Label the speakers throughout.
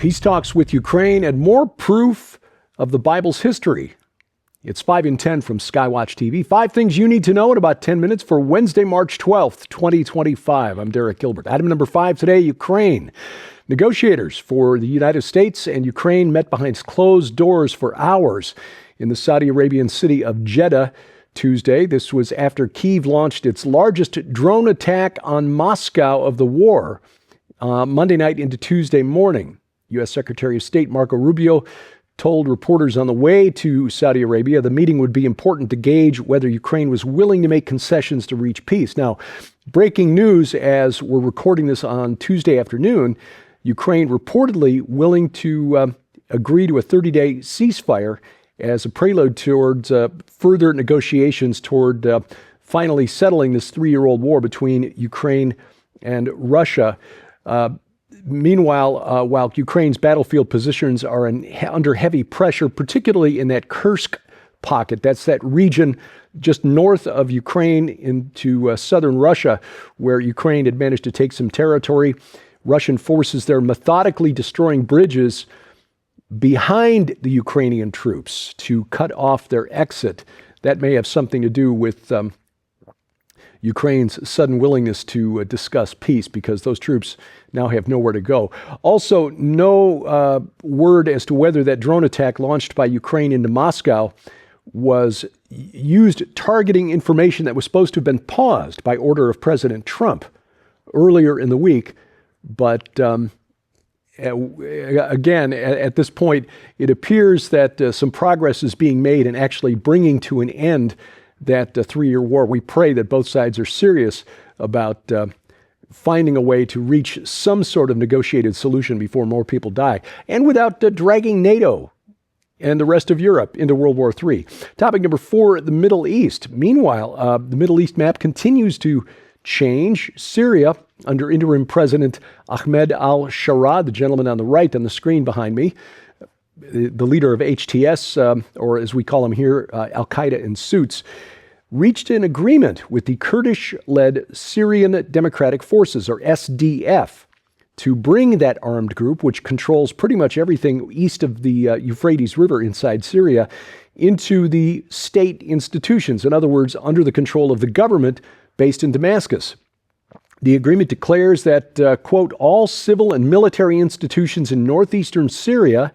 Speaker 1: Peace talks with Ukraine and more proof of the Bible's history. It's 5 in 10 from Skywatch TV. 5 things you need to know in about 10 minutes for Wednesday, March 12th, 2025. I'm Derek Gilbert. Item number 5 today, Ukraine. Negotiators for the United States and Ukraine met behind closed doors for hours in the Saudi Arabian city of Jeddah Tuesday. This was after Kyiv launched its largest drone attack on Moscow of the war Monday night into Tuesday morning. U.S. Secretary of State Marco Rubio told reporters on the way to Saudi Arabia the meeting would be important to gauge whether Ukraine was willing to make concessions to reach peace. Now, breaking news as we're recording this on Tuesday afternoon, Ukraine reportedly willing to agree to a 30-day ceasefire as a prelude towards further negotiations toward finally settling this 3-year-old war between Ukraine and Russia. Meanwhile, while Ukraine's battlefield positions are under heavy pressure, particularly in that Kursk pocket, that's that region just north of Ukraine into southern Russia, where Ukraine had managed to take some territory. Russian forces there methodically destroying bridges behind the Ukrainian troops to cut off their exit. That may have something to do with Ukraine's sudden willingness to discuss peace, because those troops now have nowhere to go. Also, no word as to whether that drone attack launched by Ukraine into Moscow was used targeting information that was supposed to have been paused by order of President Trump earlier in the week. But again, at this point, it appears that some progress is being made in actually bringing to an end that 3-year war. We pray that both sides are serious about finding a way to reach some sort of negotiated solution before more people die, and without dragging NATO and the rest of Europe into World War III. Topic number 4, the Middle East. Meanwhile, the Middle East map continues to change. Syria, under interim President Ahmed al-Sham, the gentleman on the right on the screen behind me, the leader of HTS, or as we call him here, Al-Qaeda in suits, reached an agreement with the Kurdish-led Syrian Democratic Forces, or SDF, to bring that armed group, which controls pretty much everything east of the Euphrates River inside Syria, into the state institutions. In other words, under the control of the government based in Damascus. The agreement declares that, quote, all civil and military institutions in northeastern Syria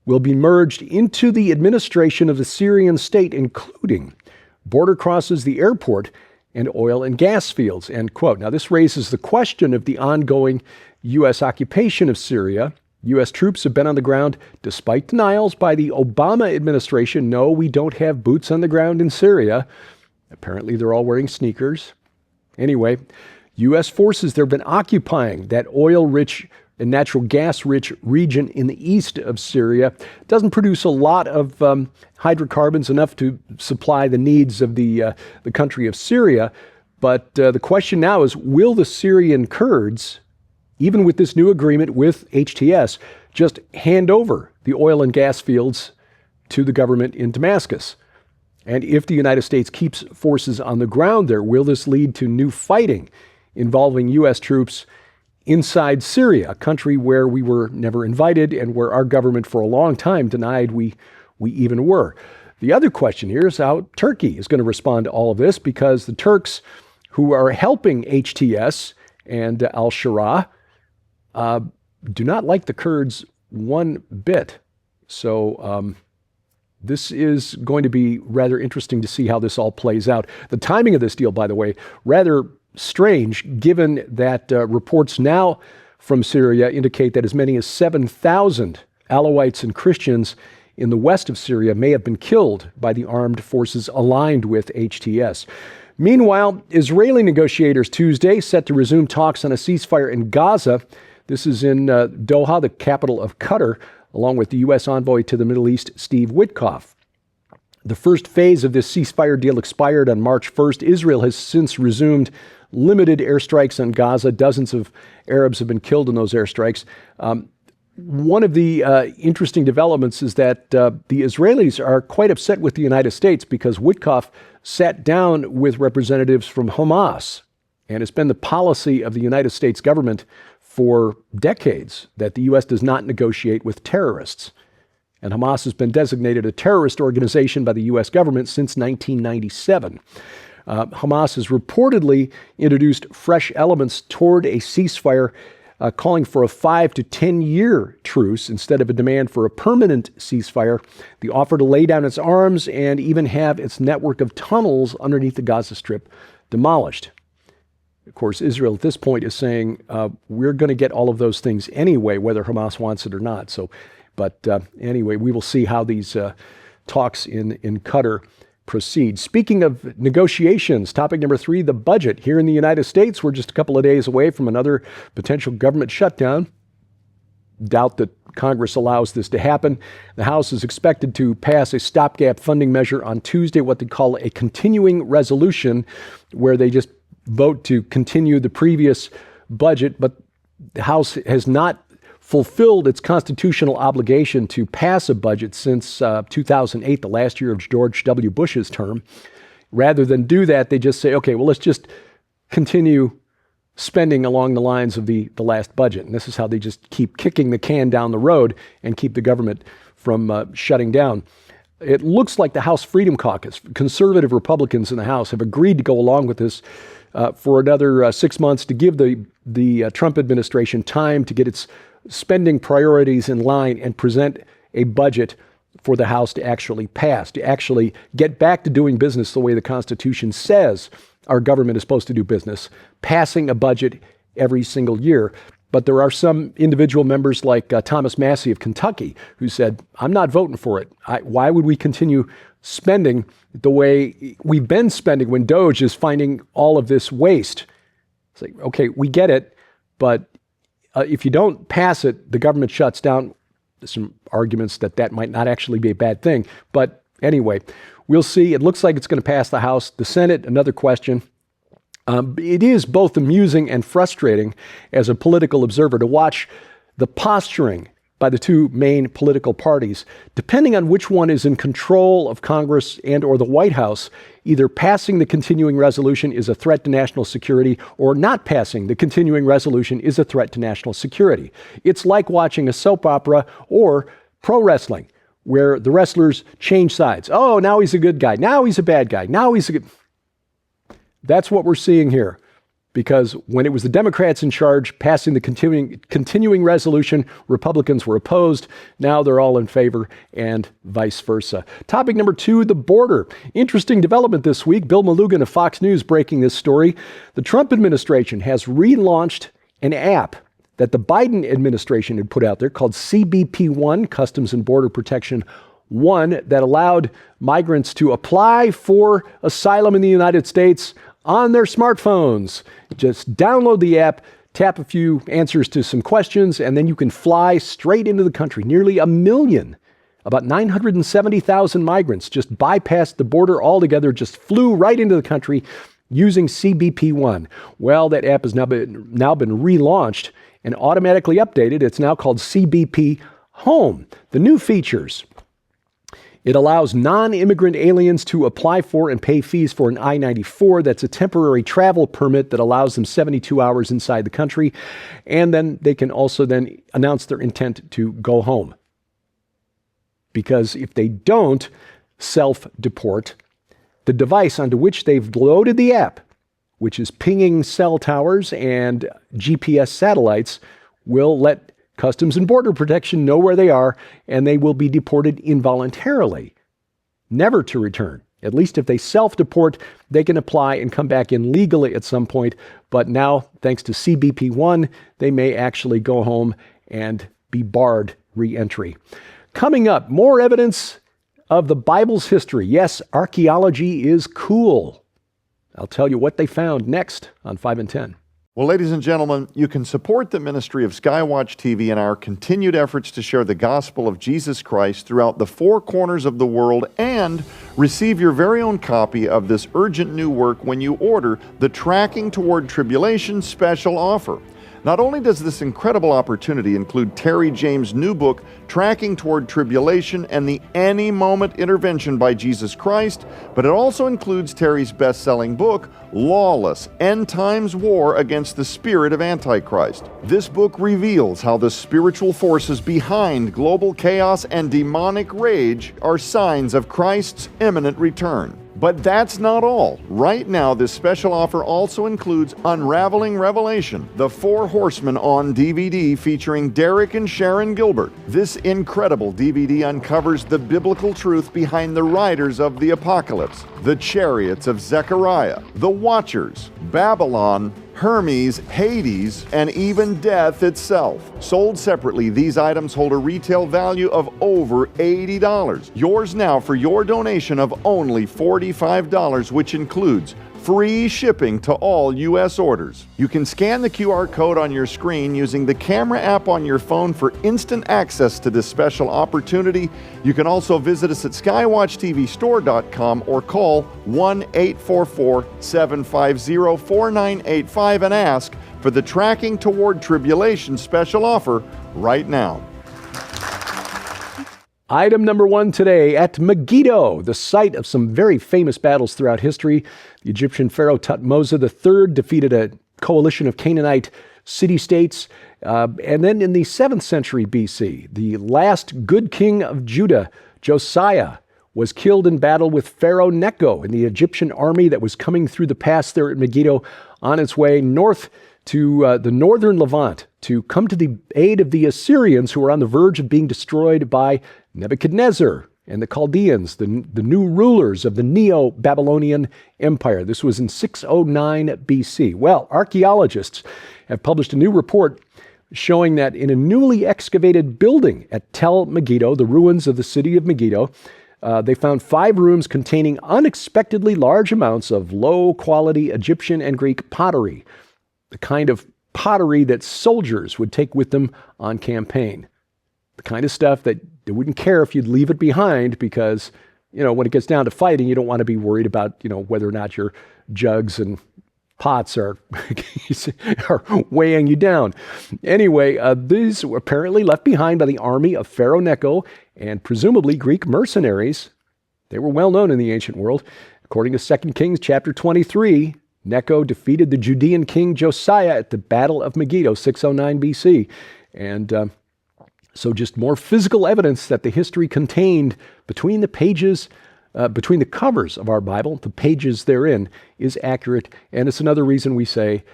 Speaker 1: will be merged into the administration of the Syrian state, including border crosses, the airport, and oil and gas fields, end quote. Now, this raises the question of the ongoing U.S. occupation of Syria. U.S. troops have been on the ground despite denials by the Obama administration. No, we don't have boots on the ground in Syria. Apparently, they're all wearing sneakers. Anyway, U.S. forces, they've been occupying that oil-rich and natural gas-rich region in the east of Syria. It doesn't produce a lot of hydrocarbons, enough to supply the needs of the country of Syria. But the question now is, will the Syrian Kurds, even with this new agreement with HTS, just hand over the oil and gas fields to the government in Damascus? And if the United States keeps forces on the ground there, will this lead to new fighting involving U.S. troops inside Syria, a country where we were never invited and where our government for a long time denied we even were? The other question here is how Turkey is going to respond to all of this, because the Turks, who are helping HTS and al-Sham, do not like the Kurds one bit. So this is going to be rather interesting to see how this all plays out. The timing of this deal, by the way, rather strange, given that reports now from Syria indicate that as many as 7,000 Alawites and Christians in the west of Syria may have been killed by the armed forces aligned with HTS. Meanwhile, Israeli negotiators Tuesday set to resume talks on a ceasefire in Gaza. This is in Doha, the capital of Qatar, along with the U.S. envoy to the Middle East, Steve Witkoff. The first phase of this ceasefire deal expired on March 1st. Israel has since resumed limited airstrikes on Gaza. Dozens of Arabs have been killed in those airstrikes. One of the interesting developments is that the Israelis are quite upset with the United States because Witkoff sat down with representatives from Hamas. And it's been the policy of the United States government for decades that the U.S. does not negotiate with terrorists. And Hamas has been designated a terrorist organization by the U.S. government since 1997. Hamas has reportedly introduced fresh elements toward a ceasefire, calling for a 5 to 10 year truce instead of a demand for a permanent ceasefire. The offer to lay down its arms and even have its network of tunnels underneath the Gaza Strip demolished. Of course, Israel at this point is saying, we're going to get all of those things anyway, whether Hamas wants it or not. But anyway, we will see how these talks in Qatar proceed. Speaking of negotiations, topic number 3, the budget. Here in the United States, we're just a couple of days away from another potential government shutdown. Doubt that Congress allows this to happen. The House is expected to pass a stopgap funding measure on Tuesday, what they call a continuing resolution, where they just vote to continue the previous budget, but the House has not fulfilled its constitutional obligation to pass a budget since 2008, the last year of George W. Bush's term. Rather than do that, they just say, okay, well, let's just continue spending along the lines of the last budget. And this is how they just keep kicking the can down the road and keep the government from shutting down. It looks like the House Freedom Caucus, conservative Republicans in the House, have agreed to go along with this for another 6 months to give the Trump administration time to get its spending priorities in line and present a budget for the House to actually pass, to actually get back to doing business the way the Constitution says our government is supposed to do business, passing a budget every single year. But there are some individual members like Thomas Massie of Kentucky who said, I'm not voting for it. Why would we continue spending the way we've been spending when DOGE is finding all of this waste? It's like, okay, we get it, but if you don't pass it, the government shuts down. There's some arguments that might not actually be a bad thing. But anyway, we'll see. It looks like it's going to pass the House. The Senate, another question. It is both amusing and frustrating as a political observer to watch the posturing by the two main political parties, depending on which one is in control of Congress and or the White House. Either passing the continuing resolution is a threat to national security, or not passing the continuing resolution is a threat to national security. It's like watching a soap opera or pro wrestling, where the wrestlers change sides. Oh, now he's a good guy. Now he's a bad guy. Now he's a good... That's what we're seeing here. Because when it was the Democrats in charge passing the continuing resolution, Republicans were opposed. Now they're all in favor, and vice versa. Topic number 2, the border. Interesting development this week. Bill Malugin of Fox News breaking this story. The Trump administration has relaunched an app that the Biden administration had put out there called CBP-One, Customs and Border Protection 1, that allowed migrants to apply for asylum in the United States on their smartphones. Just download the app, tap a few answers to some questions, and then you can fly straight into the country. Nearly 1 million, about 970,000 migrants just bypassed the border altogether, just flew right into the country using CBP-One. Well, that app has now been relaunched and automatically updated. It's now called CBP-Home. The new features: it allows non-immigrant aliens to apply for and pay fees for an I-94. That's a temporary travel permit that allows them 72 hours inside the country. And then they can also then announce their intent to go home. Because if they don't self-deport, the device onto which they've loaded the app, which is pinging cell towers and GPS satellites, will let Customs and Border Protection know where they are, and they will be deported involuntarily, never to return. At least if they self-deport, they can apply and come back in legally at some point. But now, thanks to CBP-One, they may actually go home and be barred re-entry. Coming up, more evidence of the Bible's history. Yes, archaeology is cool. I'll tell you what they found next on 5 and 10.
Speaker 2: Well, ladies and gentlemen, you can support the ministry of Skywatch TV and our continued efforts to share the gospel of Jesus Christ throughout the 4 corners of the world, and receive your very own copy of this urgent new work when you order the Tracking Toward Tribulation special offer. Not only does this incredible opportunity include Terry James' new book, Tracking Toward Tribulation and the Any Moment Intervention by Jesus Christ, but it also includes Terry's best-selling book, Lawless: End Times War Against the Spirit of Antichrist. This book reveals how the spiritual forces behind global chaos and demonic rage are signs of Christ's imminent return. But that's not all. Right now, this special offer also includes Unraveling Revelation, The Four Horsemen on DVD featuring Derek and Sharon Gilbert. This incredible DVD uncovers the biblical truth behind the riders of the apocalypse, the chariots of Zechariah, the Watchers, Babylon, Hermes, Hades, and even death itself. Sold separately, these items hold a retail value of over $80. Yours now for your donation of only $45, which includes free shipping to all U.S. orders. You can scan the QR code on your screen using the camera app on your phone for instant access to this special opportunity. You can also visit us at skywatchtvstore.com or call 1-844-750-4985 and ask for the Tracking Toward Tribulation special offer right now.
Speaker 1: Item number one today, at Megiddo, the site of some very famous battles throughout history. The Egyptian Pharaoh Thutmose III defeated a coalition of Canaanite city-states. And then in the 7th century BC, the last good king of Judah, Josiah, was killed in battle with Pharaoh Necho in the Egyptian army that was coming through the pass there at Megiddo on its way north to the northern Levant to come to the aid of the Assyrians, who were on the verge of being destroyed by Nebuchadnezzar and the Chaldeans, the new rulers of the Neo-Babylonian Empire. This was in 609 BC. Well, archaeologists have published a new report showing that in a newly excavated building at Tel Megiddo, the ruins of the city of Megiddo, they found 5 rooms containing unexpectedly large amounts of low-quality Egyptian and Greek pottery, the kind of pottery that soldiers would take with them on campaign. The kind of stuff that they wouldn't care if you'd leave it behind because, when it gets down to fighting, you don't want to be worried about, whether or not your jugs and pots are weighing you down. Anyway, these were apparently left behind by the army of Pharaoh Necho and presumably Greek mercenaries. They were well known in the ancient world. According to 2 Kings chapter 23, Necho defeated the Judean king Josiah at the Battle of Megiddo, 609 BC. And so just more physical evidence that the history contained between the pages, between the covers of our Bible, the pages therein, is accurate. And it's another reason we say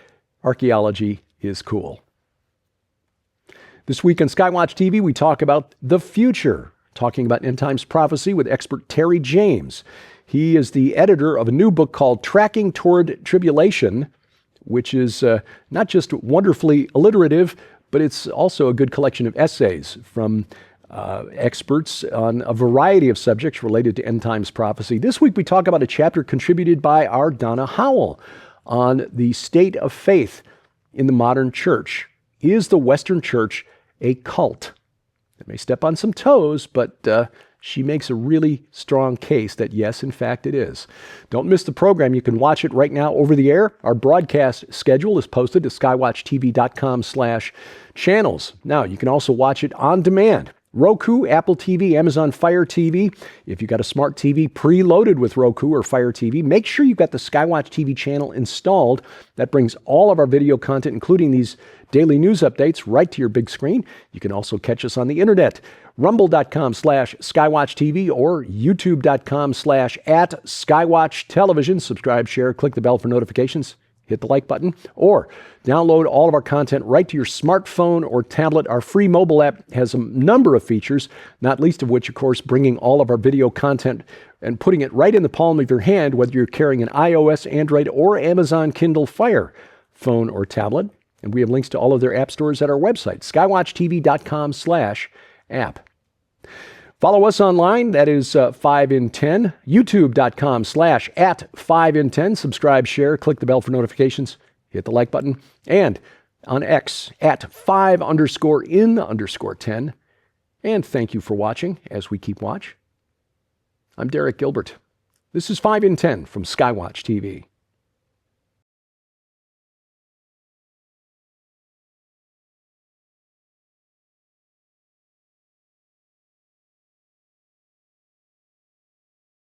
Speaker 1: archaeology is cool. This week on Skywatch TV, we talk about the future, talking about end times prophecy with expert Terry James. He is the editor of a new book called Tracking Toward Tribulation, which is not just wonderfully alliterative, but it's also a good collection of essays from experts on a variety of subjects related to end times prophecy. This week we talk about a chapter contributed by our Donna Howell on the state of faith in the modern church. Is the Western church a cult? It may step on some toes, but she makes a really strong case that yes, in fact, it is. Don't miss the program. You can watch it right now over the air. Our broadcast schedule is posted to skywatchtv.com/channels. Now, you can also watch it on demand. Roku, Apple TV, Amazon Fire TV. If you've got a smart TV preloaded with Roku or Fire TV, make sure you've got the Skywatch TV channel installed. That brings all of our video content, including these daily news updates, right to your big screen. You can also catch us on the internet, rumble.com/skywatchtv or youtube.com/@skywatchtelevision. Subscribe, share, click the bell for notifications. Hit the like button, or download all of our content right to your smartphone or tablet. Our free mobile app has a number of features, not least of which, of course, bringing all of our video content and putting it right in the palm of your hand, whether you're carrying an iOS, Android, or Amazon Kindle Fire phone or tablet. And we have links to all of their app stores at our website, skywatchtv.com/app. Follow us online. That is 5 in 10. YouTube.com/@5in10. Subscribe, share, click the bell for notifications, hit the like button. And on X @5_in_10. And thank you for watching as we keep watch. I'm Derek Gilbert. This is 5 in 10 from Skywatch TV.